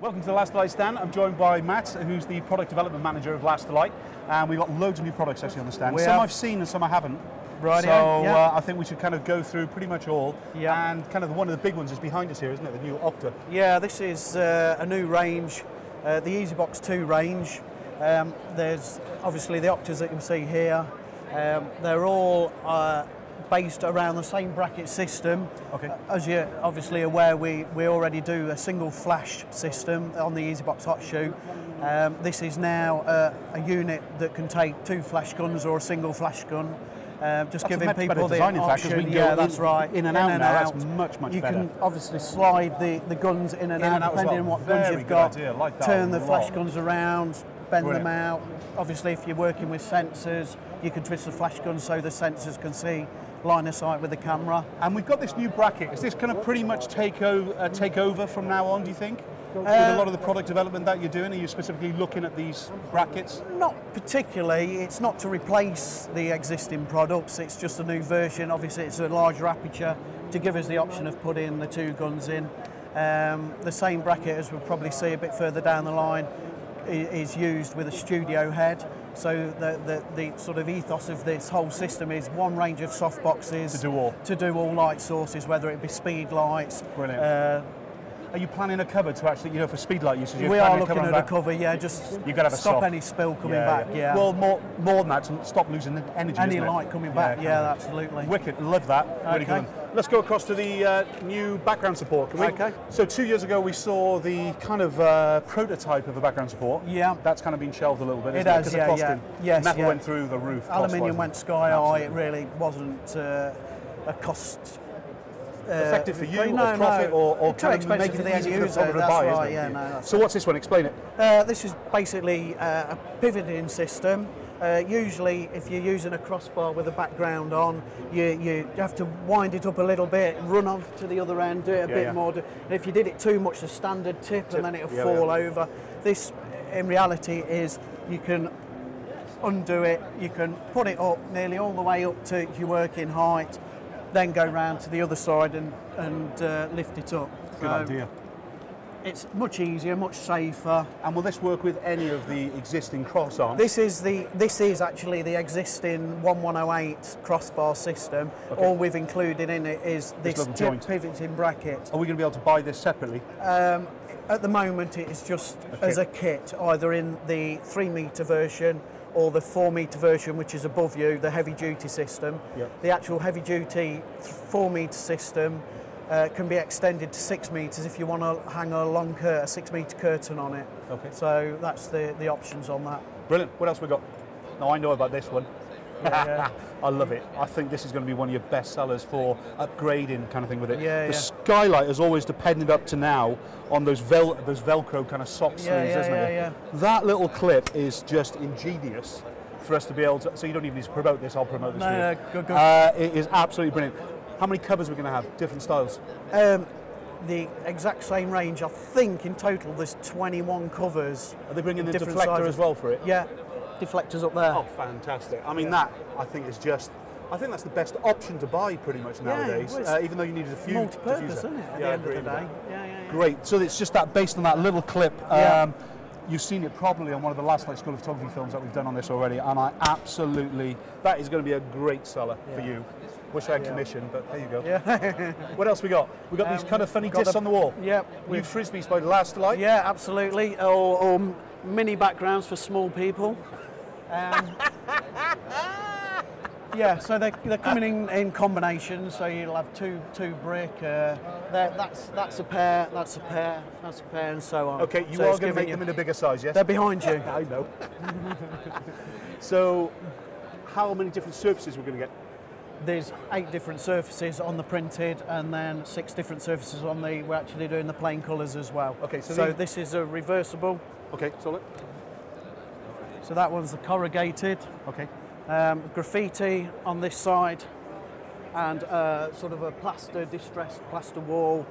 Welcome to the Lastolite stand. I'm joined by Matt, who's the product development manager of Lastolite, and we've got loads of new products actually on the stand. Some I've seen and some I haven't. Right. So I think we should kind of go through pretty much all. Yeah. And kind of one of the big ones is behind us here, isn't it? The new Octa. Yeah, this is a new range, the Ezybox II range. There's obviously the Octas that you can see here. They're all based around the same bracket system. Okay. As you're obviously aware, we already do a single flash system on the Ezybox Hot Shoe. This is now a unit that can take 2 flash guns or a single flash gun. Just giving people the option. Yeah, that's right. In and out now. That's much better. You can obviously slide the guns in and out depending on what guns you've got. Like that. Turn the flash guns around, bend them out. Obviously, if you're working with sensors, you can twist the flash gun so the sensors can see line of sight with the camera. And we've got this new bracket. Is this going to pretty much take over from now on, do you think? With a lot of the product development that you're doing, are you specifically looking at these brackets? Not particularly. It's not to replace the existing products. It's just a new version. Obviously, it's a larger aperture to give us the option of putting the 2 guns in. The same bracket, as we'll probably see a bit further down the line, is used with a studio head. So the sort of ethos of this whole system is one range of softboxes to do all light sources, whether it be speed lights. Brilliant. Are you planning a cover to actually, for speed light usage? We are looking at a cover, yeah, just you got to have stop any spill coming back, yeah. Well, more than that, to stop losing energy. Any light coming back, yeah, absolutely. Wicked, love that. Really good. Let's go across to the new background support, can we? Okay. So 2 years ago we saw the kind of prototype of the background support. Yeah. That's kind of been shelved a little bit, isn't it? Because of costing. Yes, metal went through the roof. Aluminium went sky high, it really wasn't a cost... effective for you, or profit, or too expensive for the end user. That's right. Yeah, no, so what's this one? Explain it. This is basically a pivoting system. Usually, if you're using a crossbar with a background on, you have to wind it up a little bit, run off to the other end, do it a bit more. And if you did it too much, the standard tip, and then it'll fall over. This, in reality, is you can undo it. You can put it up nearly all the way up to your working height. Then go round to the other side and lift it up. Good idea. It's much easier, much safer. And will this work with any of the existing cross arms? This is actually the existing 1108 crossbar system. Okay. All we've included in it is this tip pivoting bracket. Are we going to be able to buy this separately? At the moment, it is just as a kit, either in the 3-metre version or the 4-metre version, which is above you, the heavy-duty system. Yep. The actual heavy-duty 4-metre system can be extended to 6 metres if you want to hang a long 6-metre curtain on it. Okay. So that's the options on that. Brilliant. What else we got? Now I know about this one. Yeah. I love it. I think this is going to be one of your best sellers for upgrading kind of thing with it. Yeah, the skylite has always depended up to now on those Velcro kind of sock sleeves, isn't it? Yeah. That little clip is just ingenious for us to be able to, so you don't even need to promote this, I'll promote this for you. Good. It is absolutely brilliant. How many covers are we going to have? Different styles? The exact same range. I think in total there's 21 covers. Are they bringing the deflector sizes as well for it? Yeah. Deflectors up there. Oh, fantastic. I mean, that, I think, is just... I think that's the best option to buy pretty much nowadays, even though you need a few multi-purpose, isn't it, at the end of the day? Yeah. Great. So it's just that, based on that little clip, you've seen it probably on one of the Lastolite School of Photography films that we've done on this already, and I absolutely... That is going to be a great seller for you. Wish I had commission, but there you go. Yeah. What else we got? We got these kind of funny discs on the wall. Yeah. New frisbees by Lastolite. Yeah, absolutely. Or mini backgrounds for small people. Yeah, so they're coming in combinations. So you'll have two brick. That's a pair. That's a pair. That's a pair, and so on. Okay, you are going to make them in a bigger size, yes? They're behind you. I know. So, how many different surfaces we're going to get? There's 8 different surfaces on the printed, and then 6 different surfaces on the. We're actually doing the plain colours as well. Okay, so this is a reversible. Okay, solid. So that one's the corrugated. Okay. Graffiti on this side, and sort of a distressed plaster wall,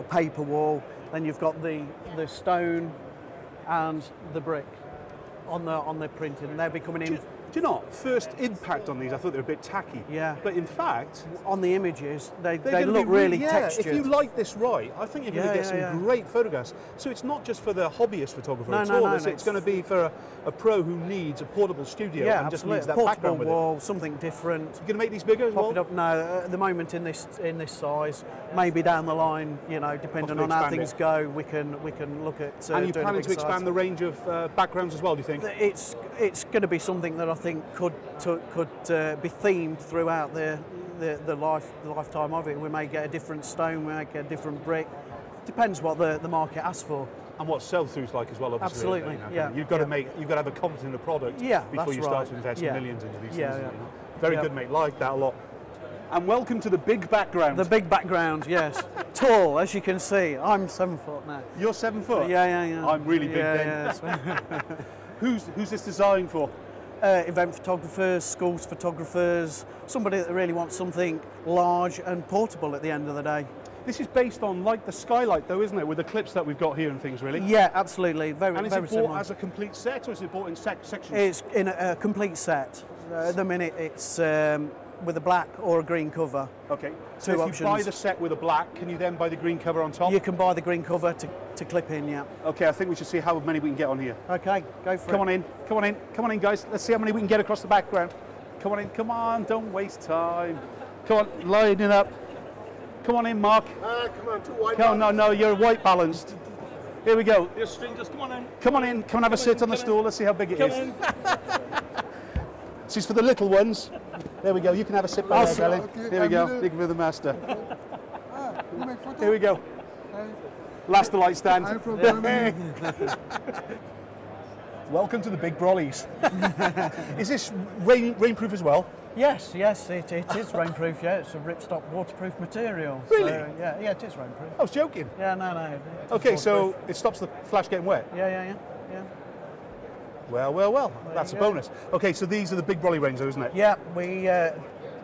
paper wall. Then you've got the stone and the brick on the printing, and they'll be coming in Do you know, first impact on these, I thought they were a bit tacky. Yeah. But in fact, on the images, they they're look really yeah, textured. If you light this right, I think you're going to get some great photographs. So it's not just for the hobbyist photographer at all. It's going to be for a pro who needs a portable studio and just needs that background with wall, it. Something different. You're going to make these bigger as well? It up? No, at the moment in this size. Maybe down the line, you know, depending on how things go, we can look at. And you're planning to expand the range of backgrounds as well? Do you think? It's going to be something that I think could be themed throughout the lifetime of it. We may get a different stone, we may get a different brick. Depends what the market asks for. And what sell-through's like as well, obviously. Absolutely, yeah. You've got to have a confidence in the product before you start to invest millions into these things. Yeah. Very good, mate. Like that a lot. And welcome to the big background. The big background, yes. Tall, as you can see. I'm 7 foot now. You're 7 foot? Yeah. I'm really big then. Who's this designed for? Event photographers, schools photographers, somebody that really wants something large and portable at the end of the day. This is based on like the skylight though, isn't it, with the clips that we've got here and things, really? Yeah, absolutely. And is it bought similar. as a complete set, or is it bought in sections? It's in a complete set. At the minute it's with a black or a green cover. Okay, so if options. You buy the set with a black, can you then buy the green cover on top? You can buy the green cover to clip in, yeah. Okay, I think we should see how many we can get on here. Okay, go for it. Come on in guys, let's see how many we can get across the background. Come on, don't waste time. Come on, line it up. Come on in, Mark. Come on, too white. No, you're white balanced. Here we go. You're strangers, come on in. Come on and have a sit on the stool, let's see how big it is. This is for the little ones. There we go, you can have a sit by there, darling. Okay, Here we go, looking for the master. Here we go. Lastolite stand. I'm from Germany. Welcome to the big brollies. Is this rainproof as well? Yes, it is rainproof, yeah. It's a ripstop waterproof material. Really? So, yeah, it is rainproof. I was joking. Yeah, no. Okay, so it stops the flash getting wet? Yeah. Well, that's a bonus. Okay, so these are the big brolly range though, isn't it? Yeah, we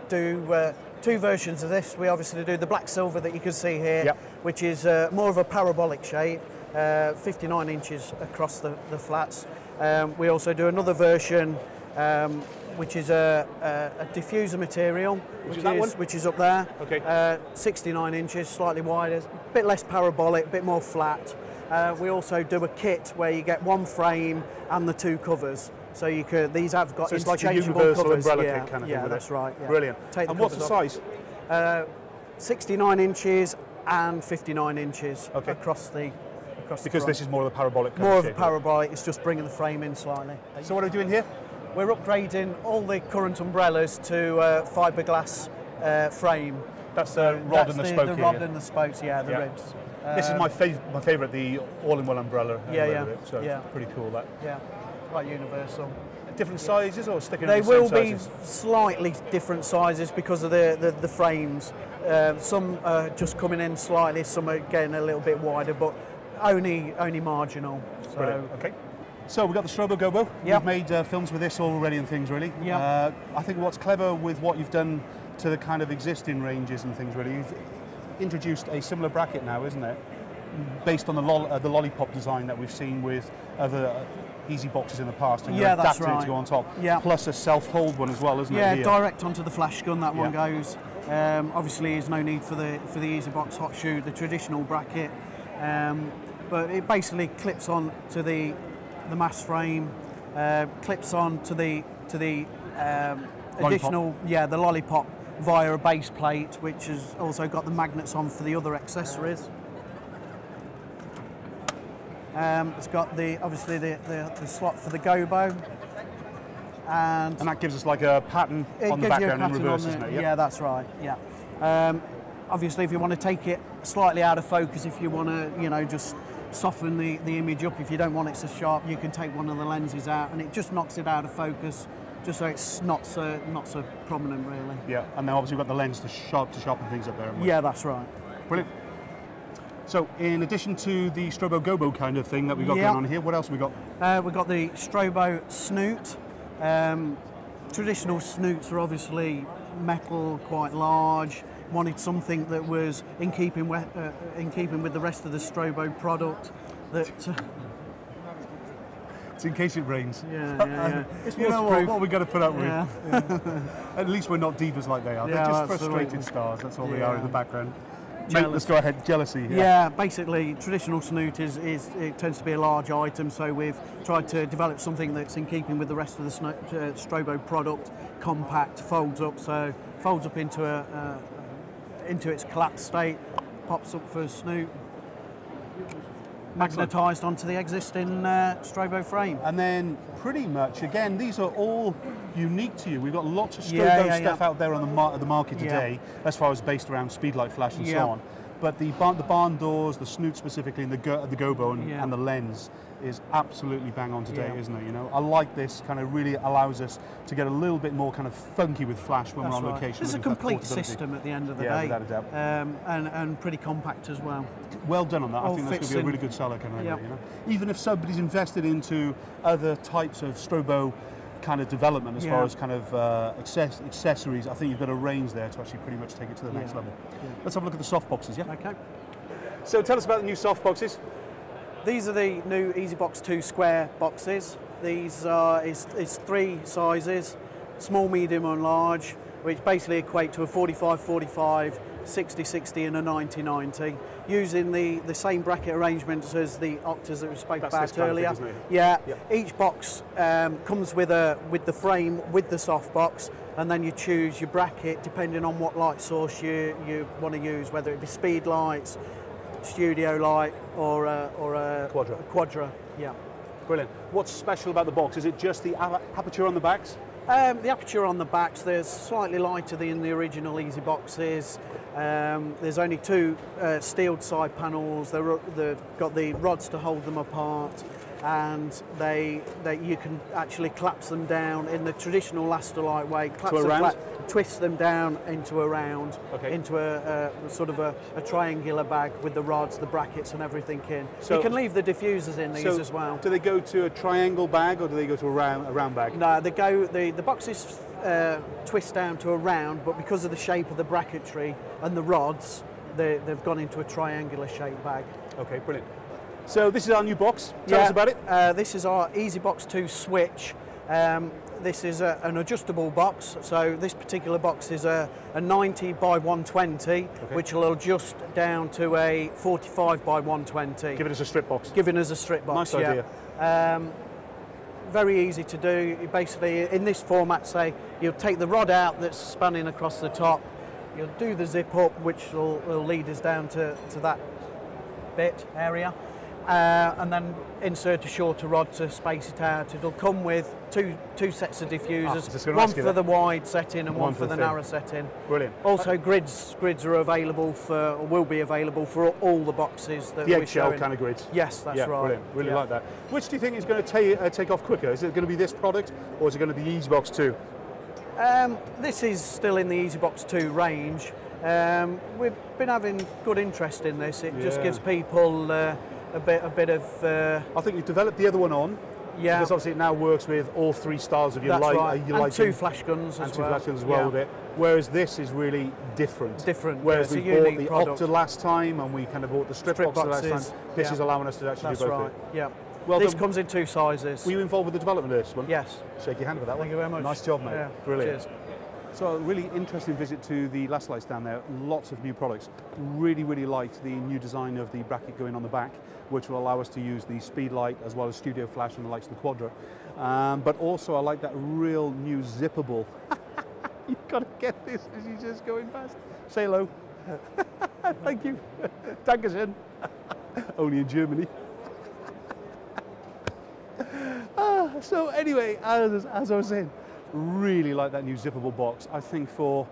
do two versions of this. We obviously do the black silver that you can see here, which is more of a parabolic shape, 59 inches across the flats. We also do another version which is a diffuser material, which is up there. Okay. 69 inches, slightly wider, a bit less parabolic, a bit more flat. We also do a kit where you get one frame and the two covers. So these have got so interchangeable it's like a universal covers. umbrella kit kind of thing with that's it. right. Yeah. Brilliant. And what's the size? 69 inches and 59 inches across the Because this is more of the parabolic kind more of of shape, a parabolic, it's just bringing the frame in slightly. So what are we doing here? We're upgrading all the current umbrellas to fiberglass frame. That's the rod and the spoke The here. rod and the spokes, the ribs. This is my favourite, the all-in-one umbrella. So it's pretty cool that. Yeah, quite universal. Different sizes or sticking? They in the same will be sizes? slightly different sizes because of the frames. Some are just coming in slightly, some are getting a little bit wider, but only marginal. So. Brilliant. Okay. So we've got the strobo gobo. Yep. We've made films with this already and things really. Yeah. I think what's clever with what you've done to the kind of existing ranges and things really, you've introduced a similar bracket now, isn't it? Based on the lollipop design that we've seen with other Ezyboxes in the past, and you're adapting it to go on top. Yeah. Plus a self-hold one as well, isn't it? Yeah, here? direct onto the flash gun. That one goes. Obviously, there's no need for the Ezybox hot shoe, the traditional bracket, but it basically clips on to the mass frame, clips on to the additional the lollipop via a base plate, which has also got the magnets on for the other accessories. It's got obviously the slot for the gobo, and that gives us like a pattern on the background in reverse, isn't it? Yeah, that's right. Yeah. Obviously, if you want to take it slightly out of focus, if you want to, just soften the image up, if you don't want it so sharp, you can take one of the lenses out, and it just knocks it out of focus, just so it's not so prominent, really. Yeah, and then obviously we've got the lens to sharpen things up there. Yeah, that's right. Brilliant. So, in addition to the strobo gobo kind of thing that we've got going on here, what else have we got? We've got the strobo snoot. Traditional snoots are obviously metal, quite large. Wanted something that was in keeping with the rest of the strobo product. It's in case it rains. Yeah. It's You know waterproof. what we're going to put up with. Yeah. At least we're not divas like they are. Yeah, They're just absolutely. frustrated stars. That's all they are in the background. Mate, Jealous. let's go ahead. Jealousy. Yeah, basically, traditional snoot it tends to be a large item, so we've tried to develop something that's in keeping with the rest of the strobo product, compact, folds up into its collapsed state, pops up for a snoot, magnetised onto the existing strobo frame. And then pretty much, again, these are all unique to you. We've got lots of strobo stuff out there on the market today, as far as based around speedlight flash and so on. But the barn doors, the snoot specifically, and the gobo and the lens is absolutely bang on today, isn't it? You know, I like this. Kind of really allows us to get a little bit more kind of funky with flash when we're on location. It's a complete system at the end of the day, without a doubt. and pretty compact as well. Well done on that. I think that's going to be a really good seller, kind of. You know, even if somebody's invested into other types of strobo kind of development as far as kind of accessories, I think you've got a range there to actually pretty much take it to the next level. Let's have a look at the soft boxes, yeah? Okay. So tell us about the new soft boxes. These are the new Ezybox II square boxes. These are is 3 sizes, small, medium and large, which basically equate to a 45-45, 60-60 and a 90-90, using the same bracket arrangements as the Octas that we spoke about earlier. Thing, isn't it? Yeah, each box comes with the frame with the soft box, and then you choose your bracket depending on what light source you want to use, whether it be speed lights, studio light, or a quadra. Yeah. Brilliant. What's special about the box? Is it just the aperture on the backs? The aperture on the backs, they're slightly lighter than the original Easy boxes. There's only 2 steeled side panels. They've got the rods to hold them apart, and you can actually collapse them down in the traditional Lastolite way. Collapse them flat, twist them down into a round, into a sort of a triangular bag with the rods, the brackets and everything in. So you can leave the diffusers in these as well. Do they go to a triangle bag or do they go to a round bag? No, the boxes twist down to a round, but because of the shape of the bracketry and the rods, they've gone into a triangular shaped bag. Okay, brilliant. So this is our new box. Tell us about it. This is our Ezybox II switch. This is an adjustable box. So this particular box is a 90 by 120, which will adjust down to a 45 by 120. Giving us a strip box. Giving us a strip box. Nice idea. Very easy to do. You basically, in this format, say you'll take the rod out that's spanning across the top. You'll do the zip up, which will lead us down to that area. And then insert a shorter rod to space it out. It'll come with two sets of diffusers, one for the wide setting and one for the narrow setting. Brilliant. Also, grids are available or will be available for all the boxes that the we're showing. eggshell kind of grids. Yes, that's right. Brilliant. Really like that. Which do you think is going to take off quicker? Is it going to be this product or is it going to be the Ezybox II? This is still in the Ezybox II range. We've been having good interest in this. It just gives people a bit of. I think you've developed the other one on. Yeah. Because obviously it now works with all 3 styles of your light. Right. And 2 flash guns as well. And 2 flash guns as well with it. Whereas this is really different. Whereas we bought the Octa last time and we kind of bought the strip box last time. This is allowing us to actually do both. Right. Yeah. Well, this comes in 2 sizes. Were you involved with the development of this one? Yes. Shake your hand for that one. Thank you very much. Nice job, mate. Yeah. Brilliant. Cheers. So a really interesting visit to the Lastolite stand there. Lots of new products. Really liked the new design of the bracket going on the back, which will allow us to use the speed light as well as studio flash and the likes of the Quadra. But also I like that real new zippable. You've got to get this as you're just going past. Say hello. Thank you. Dankeschön. Only in Germany. So anyway, as I was saying, really like that new zippable box. I think for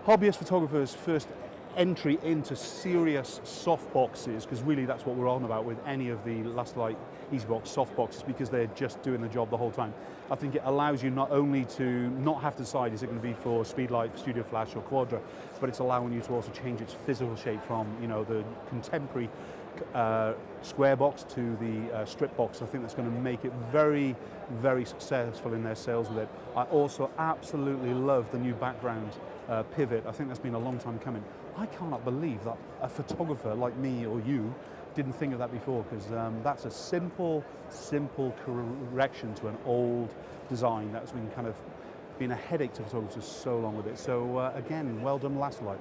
hobbyist photographers, first entry into serious soft boxes, because really that's what we're on about with any of the Lastolite Ezybox soft boxes, because they're just doing the job the whole time. I think it allows you not only to not have to decide is it going to be for speedlight, studio flash or Quadra, but it's allowing you to also change its physical shape from, you know, the contemporary square box to the strip box. I think that's going to make it very successful in their sales with it. I also absolutely love the new background pivot. I think that's been a long time coming. I cannot believe that a photographer like me or you didn't think of that before, because that's a simple correction to an old design that's been a headache to photographers so long with it. So again, well done Lastolite.